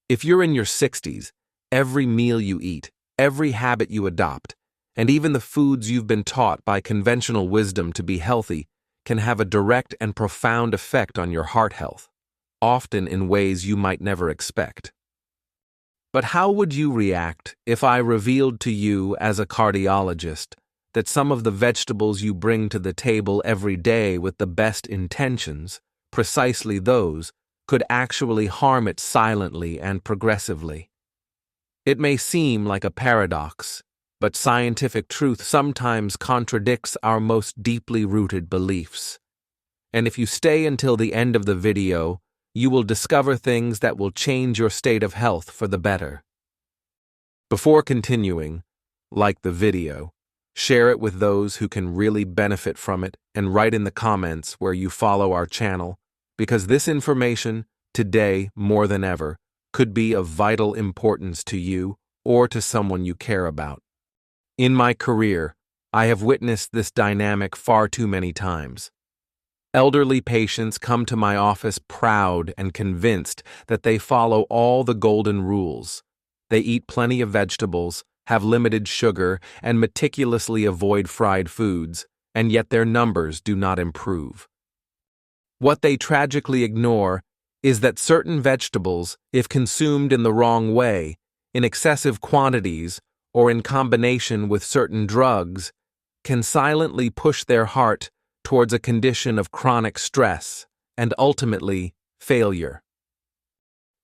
If you're in your 60s, every meal you eat, every habit you adopt, and even the foods you've been taught by conventional wisdom to be healthy can have a direct and profound effect on your heart health, often in ways you might never expect. But how would you react if I revealed to you as a cardiologist that some of the vegetables you bring to the table every day with the best intentions, precisely those, could actually harm it silently and progressively? It may seem like a paradox, but scientific truth sometimes contradicts our most deeply rooted beliefs. And if you stay until the end of the video, you will discover things that will change your state of health for the better. Before continuing, like the video, share it with those who can really benefit from it, and write in the comments where you follow our channel, because this information, today more than ever, could be of vital importance to you or to someone you care about. In my career, I have witnessed this dynamic far too many times. Elderly patients come to my office proud and convinced that they follow all the golden rules. They eat plenty of vegetables, have limited sugar, and meticulously avoid fried foods, and yet their numbers do not improve. What they tragically ignore is that certain vegetables, if consumed in the wrong way, in excessive quantities, or in combination with certain drugs, can silently push their heart towards a condition of chronic stress and ultimately failure.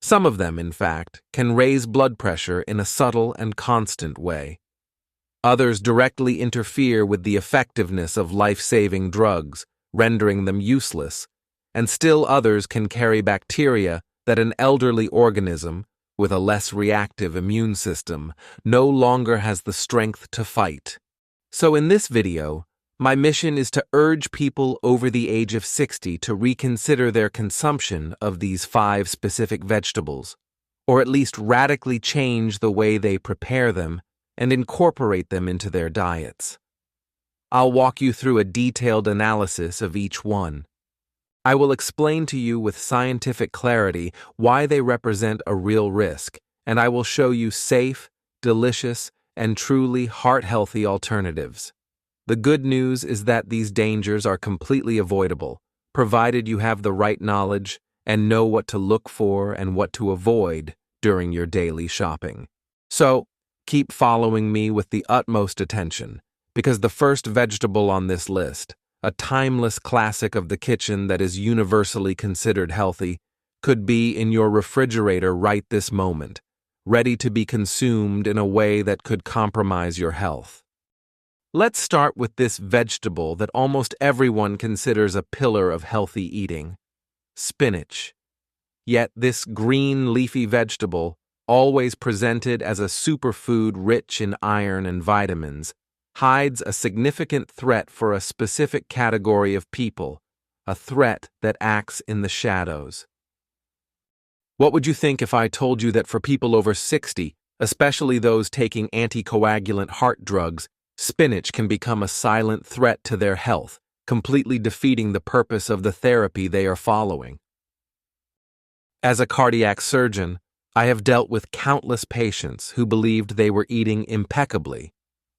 Some of them, in fact, can raise blood pressure in a subtle and constant way. Others directly interfere with the effectiveness of life-saving drugs, rendering them useless, and still others can carry bacteria that an elderly organism, with a less reactive immune system, no longer has the strength to fight. So in this video, my mission is to urge people over the age of 60 to reconsider their consumption of these 5 specific vegetables, or at least radically change the way they prepare them and incorporate them into their diets. I'll walk you through a detailed analysis of each one. I will explain to you with scientific clarity why they represent a real risk, and I will show you safe, delicious, and truly heart-healthy alternatives. The good news is that these dangers are completely avoidable, provided you have the right knowledge and know what to look for and what to avoid during your daily shopping. So, keep following me with the utmost attention, because the first vegetable on this list, a timeless classic of the kitchen that is universally considered healthy, could be in your refrigerator right this moment, ready to be consumed in a way that could compromise your health. Let's start with this vegetable that almost everyone considers a pillar of healthy eating: spinach. Yet this green leafy vegetable, always presented as a superfood rich in iron and vitamins, hides a significant threat for a specific category of people, a threat that acts in the shadows. What would you think if I told you that for people over 60, especially those taking anticoagulant heart drugs, spinach can become a silent threat to their health, completely defeating the purpose of the therapy they are following? As a cardiac surgeon, I have dealt with countless patients who believed they were eating impeccably,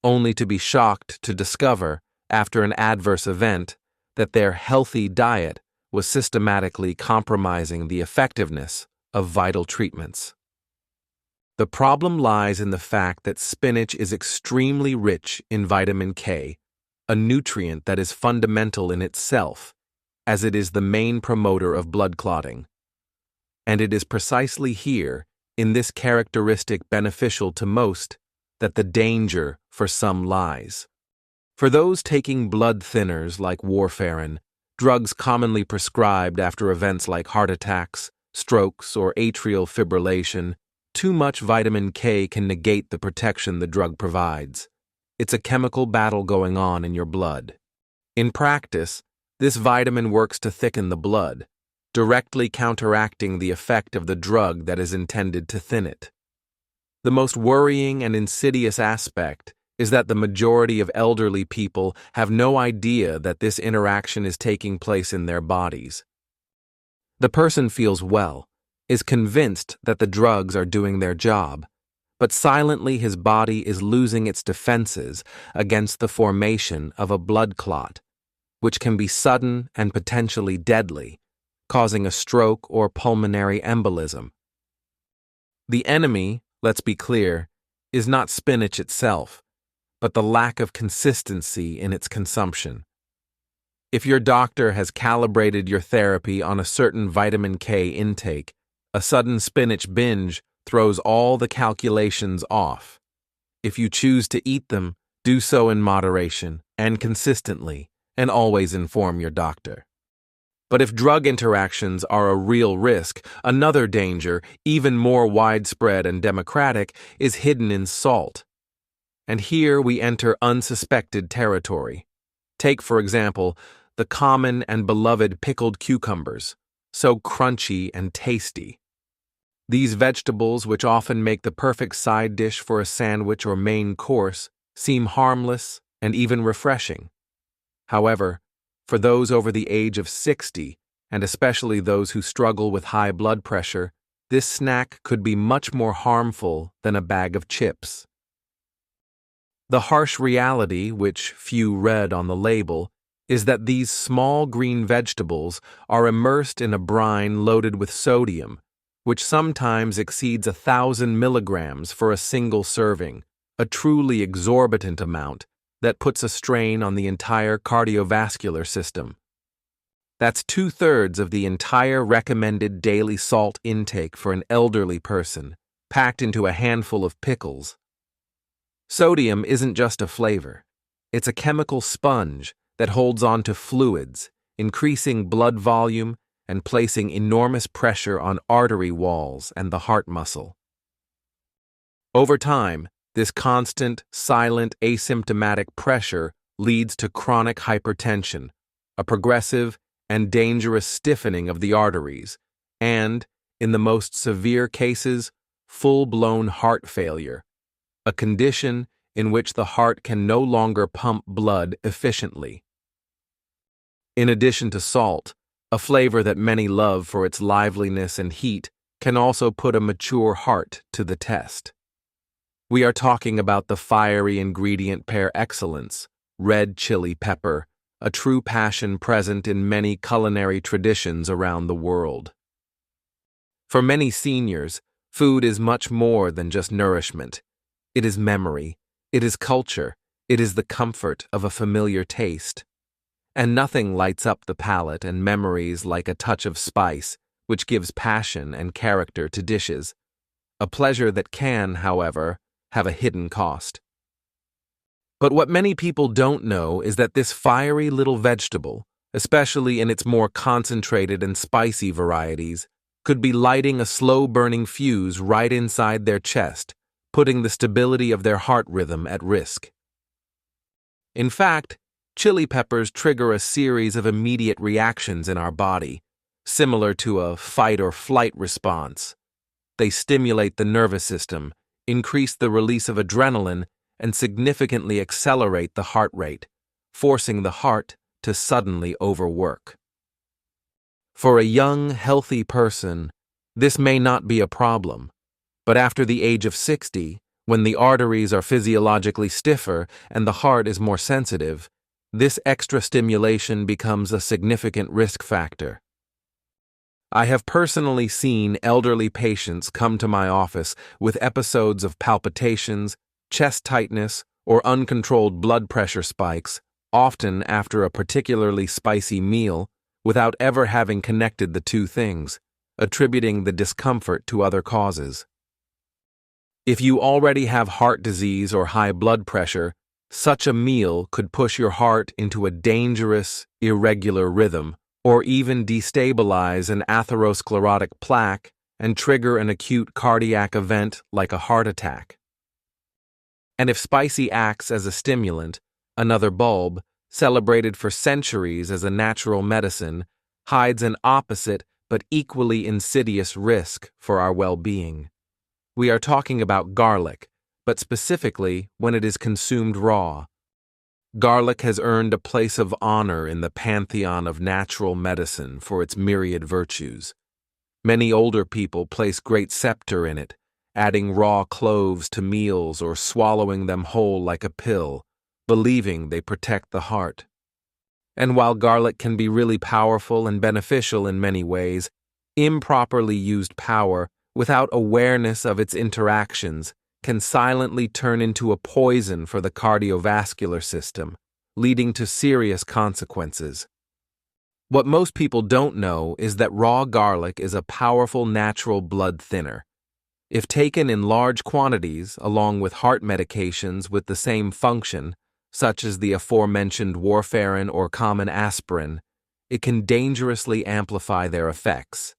only to be shocked to discover, after an adverse event, that their healthy diet was systematically compromising the effectiveness of vital treatments. The problem lies in the fact that spinach is extremely rich in vitamin K, a nutrient that is fundamental in itself, as it is the main promoter of blood clotting. And it is precisely here, in this characteristic beneficial to most, that the danger for some lies. For those taking blood thinners like warfarin, drugs commonly prescribed after events like heart attacks, strokes, or atrial fibrillation, too much vitamin K can negate the protection the drug provides. It's a chemical battle going on in your blood. In practice, this vitamin works to thicken the blood, directly counteracting the effect of the drug that is intended to thin it. The most worrying and insidious aspect is that the majority of elderly people have no idea that this interaction is taking place in their bodies. The person feels well, is convinced that the drugs are doing their job, but silently his body is losing its defenses against the formation of a blood clot, which can be sudden and potentially deadly, causing a stroke or pulmonary embolism. The enemy, let's be clear, is not spinach itself, but the lack of consistency in its consumption. If your doctor has calibrated your therapy on a certain vitamin K intake, a sudden spinach binge throws all the calculations off. If you choose to eat them, do so in moderation and consistently, and always inform your doctor. But if drug interactions are a real risk, another danger, even more widespread and democratic, is hidden in salt. And here we enter unsuspected territory. Take, for example, the common and beloved pickled cucumbers, so crunchy and tasty. These vegetables, which often make the perfect side dish for a sandwich or main course, seem harmless and even refreshing. However, for those over the age of 60, and especially those who struggle with high blood pressure, this snack could be much more harmful than a bag of chips. The harsh reality, which few read on the label, is that these small green vegetables are immersed in a brine loaded with sodium, which sometimes exceeds 1,000 milligrams for a single serving, a truly exorbitant amount that puts a strain on the entire cardiovascular system. That's 2/3 of the entire recommended daily salt intake for an elderly person, packed into a handful of pickles. Sodium isn't just a flavor. It's a chemical sponge that holds on to fluids, increasing blood volume and placing enormous pressure on artery walls and the heart muscle. Over time, this constant, silent, asymptomatic pressure leads to chronic hypertension, a progressive and dangerous stiffening of the arteries, and, in the most severe cases, full-blown heart failure, a condition in which the heart can no longer pump blood efficiently. In addition to salt, a flavor that many love for its liveliness and heat can also put a mature heart to the test. We are talking about the fiery ingredient par excellence, red chili pepper, a true passion present in many culinary traditions around the world. For many seniors, food is much more than just nourishment. It is memory, it is culture, it is the comfort of a familiar taste. And nothing lights up the palate and memories like a touch of spice, which gives passion and character to dishes, a pleasure that can, however, have a hidden cost. But what many people don't know is that this fiery little vegetable, especially in its more concentrated and spicy varieties, could be lighting a slow-burning fuse right inside their chest, putting the stability of their heart rhythm at risk. In fact, chili peppers trigger a series of immediate reactions in our body, similar to a fight-or-flight response. They stimulate the nervous system, increase the release of adrenaline, and significantly accelerate the heart rate, forcing the heart to suddenly overwork. For a young, healthy person, this may not be a problem, but after the age of 60, when the arteries are physiologically stiffer and the heart is more sensitive, this extra stimulation becomes a significant risk factor. I have personally seen elderly patients come to my office with episodes of palpitations, chest tightness, or uncontrolled blood pressure spikes, often after a particularly spicy meal, without ever having connected the two things, attributing the discomfort to other causes. If you already have heart disease or high blood pressure, such a meal could push your heart into a dangerous, irregular rhythm, or even destabilize an atherosclerotic plaque and trigger an acute cardiac event like a heart attack. And if spicy acts as a stimulant, another bulb, celebrated for centuries as a natural medicine, hides an opposite but equally insidious risk for our well-being. We are talking about garlic, but specifically when it is consumed raw. Garlic has earned a place of honor in the pantheon of natural medicine for its myriad virtues. Many older people place great scepter in it, adding raw cloves to meals or swallowing them whole like a pill, believing they protect the heart. And while garlic can be really powerful and beneficial in many ways, improperly used power, without awareness of its interactions, can silently turn into a poison for the cardiovascular system, leading to serious consequences. What most people don't know is that raw garlic is a powerful natural blood thinner. If taken in large quantities, along with heart medications with the same function, such as the aforementioned warfarin or common aspirin, it can dangerously amplify their effects.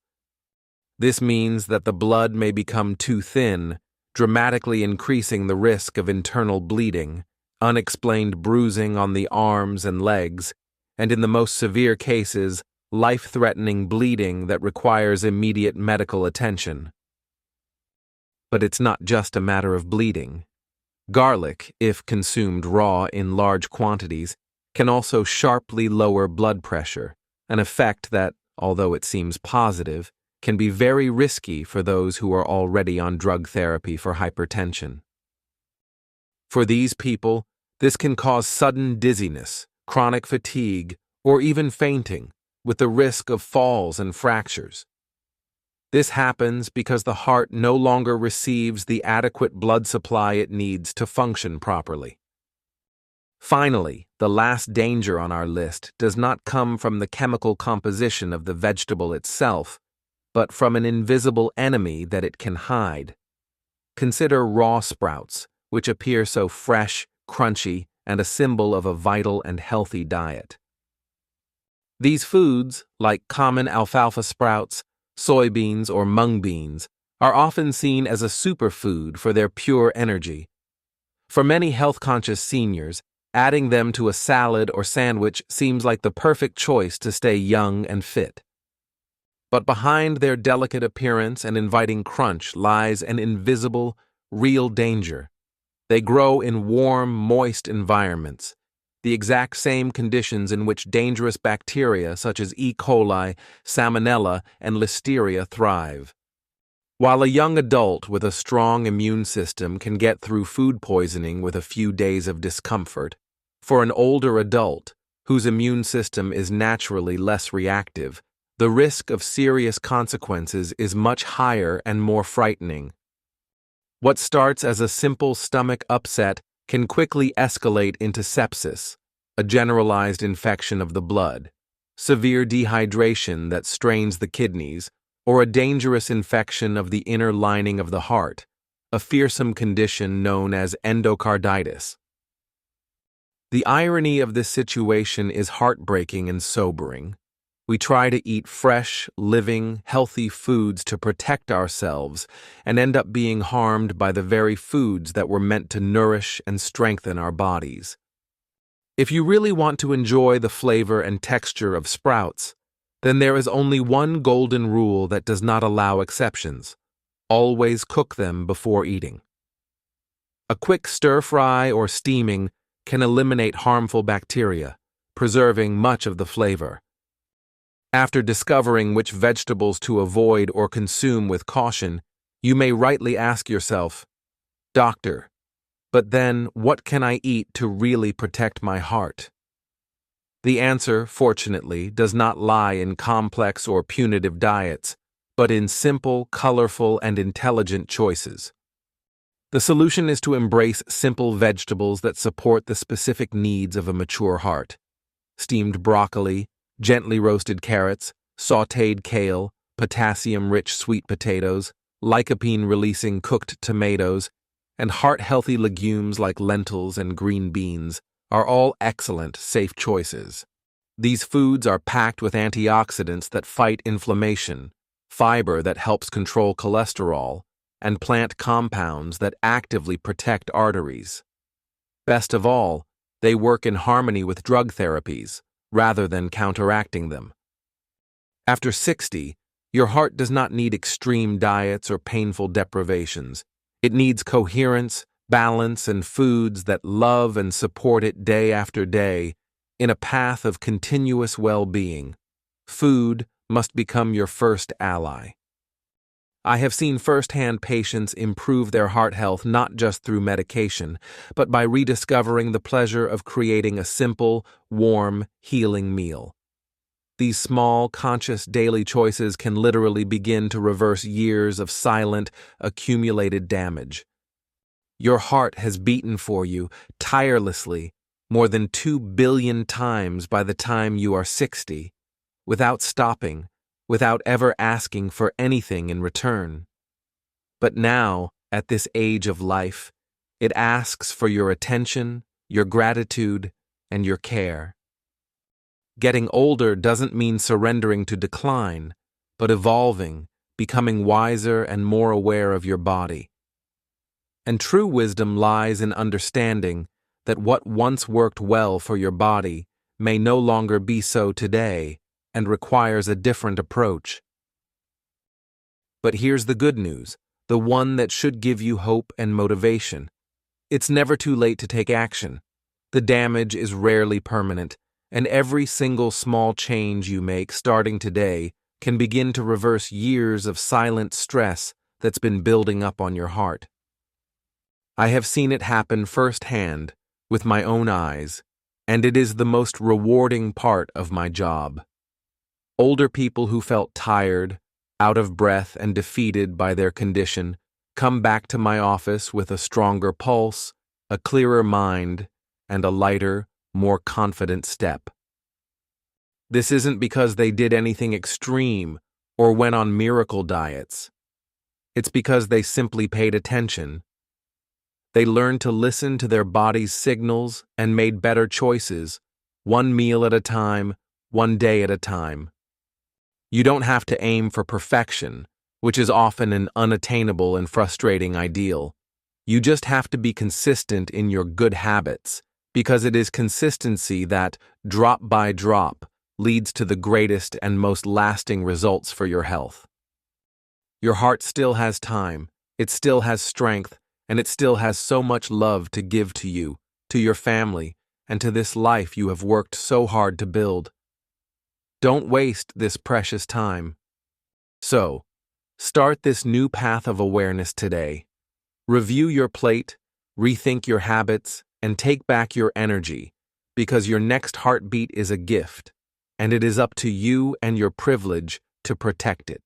This means that the blood may become too thin, dramatically increasing the risk of internal bleeding, unexplained bruising on the arms and legs, and in the most severe cases, life-threatening bleeding that requires immediate medical attention. But it's not just a matter of bleeding. Garlic, if consumed raw in large quantities, can also sharply lower blood pressure, an effect that, although it seems positive, can be very risky for those who are already on drug therapy for hypertension. For these people, this can cause sudden dizziness, chronic fatigue, or even fainting, with the risk of falls and fractures. This happens because the heart no longer receives the adequate blood supply it needs to function properly. Finally, the last danger on our list does not come from the chemical composition of the vegetable itself, but from an invisible enemy that it can hide. Consider raw sprouts, which appear so fresh, crunchy, and a symbol of a vital and healthy diet. These foods, like common alfalfa sprouts, soybeans, or mung beans, are often seen as a superfood for their pure energy. For many health-conscious seniors, adding them to a salad or sandwich seems like the perfect choice to stay young and fit. But behind their delicate appearance and inviting crunch lies an invisible, real danger. They grow in warm, moist environments, the exact same conditions in which dangerous bacteria such as E. coli, Salmonella, and Listeria thrive. While a young adult with a strong immune system can get through food poisoning with a few days of discomfort, for an older adult, whose immune system is naturally less reactive, the risk of serious consequences is much higher and more frightening. What starts as a simple stomach upset can quickly escalate into sepsis, a generalized infection of the blood, severe dehydration that strains the kidneys, or a dangerous infection of the inner lining of the heart, a fearsome condition known as endocarditis. The irony of this situation is heartbreaking and sobering. We try to eat fresh, living, healthy foods to protect ourselves and end up being harmed by the very foods that were meant to nourish and strengthen our bodies. If you really want to enjoy the flavor and texture of sprouts, then there is only one golden rule that does not allow exceptions. Always cook them before eating. A quick stir-fry or steaming can eliminate harmful bacteria, preserving much of the flavor. After discovering which vegetables to avoid or consume with caution, you may rightly ask yourself, "Doctor, but then what can I eat to really protect my heart?" The answer, fortunately, does not lie in complex or punitive diets, but in simple, colorful, and intelligent choices. The solution is to embrace simple vegetables that support the specific needs of a mature heart. Steamed broccoli, gently roasted carrots, sautéed kale, potassium-rich sweet potatoes, lycopene-releasing cooked tomatoes, and heart-healthy legumes like lentils and green beans are all excellent, safe choices. These foods are packed with antioxidants that fight inflammation, fiber that helps control cholesterol, and plant compounds that actively protect arteries. Best of all, they work in harmony with drug therapies, rather than counteracting them. After 60, your heart does not need extreme diets or painful deprivations. It needs coherence, balance, and foods that love and support it day after day in a path of continuous well-being. Food must become your first ally. I have seen firsthand patients improve their heart health not just through medication, but by rediscovering the pleasure of creating a simple, warm, healing meal. These small, conscious daily choices can literally begin to reverse years of silent, accumulated damage. Your heart has beaten for you, tirelessly, more than 2 billion times by the time you are 60, without stopping, without ever asking for anything in return. But now, at this age of life, it asks for your attention, your gratitude, and your care. Getting older doesn't mean surrendering to decline, but evolving, becoming wiser and more aware of your body. And true wisdom lies in understanding that what once worked well for your body may no longer be so today and requires a different approach. But here's the good news, the one that should give you hope and motivation. It's never too late to take action. The damage is rarely permanent, and every single small change you make starting today can begin to reverse years of silent stress that's been building up on your heart. I have seen it happen firsthand, with my own eyes, and it is the most rewarding part of my job. Older people who felt tired, out of breath, and defeated by their condition come back to my office with a stronger pulse, a clearer mind, and a lighter, more confident step. This isn't because they did anything extreme or went on miracle diets. It's because they simply paid attention. They learned to listen to their body's signals and made better choices, one meal at a time, one day at a time. You don't have to aim for perfection, which is often an unattainable and frustrating ideal. You just have to be consistent in your good habits, because it is consistency that, drop by drop, leads to the greatest and most lasting results for your health. Your heart still has time, it still has strength, and it still has so much love to give to you, to your family, and to this life you have worked so hard to build. Don't waste this precious time. So, start this new path of awareness today. Review your plate, rethink your habits, and take back your energy, because your next heartbeat is a gift, and it is up to you and your privilege to protect it.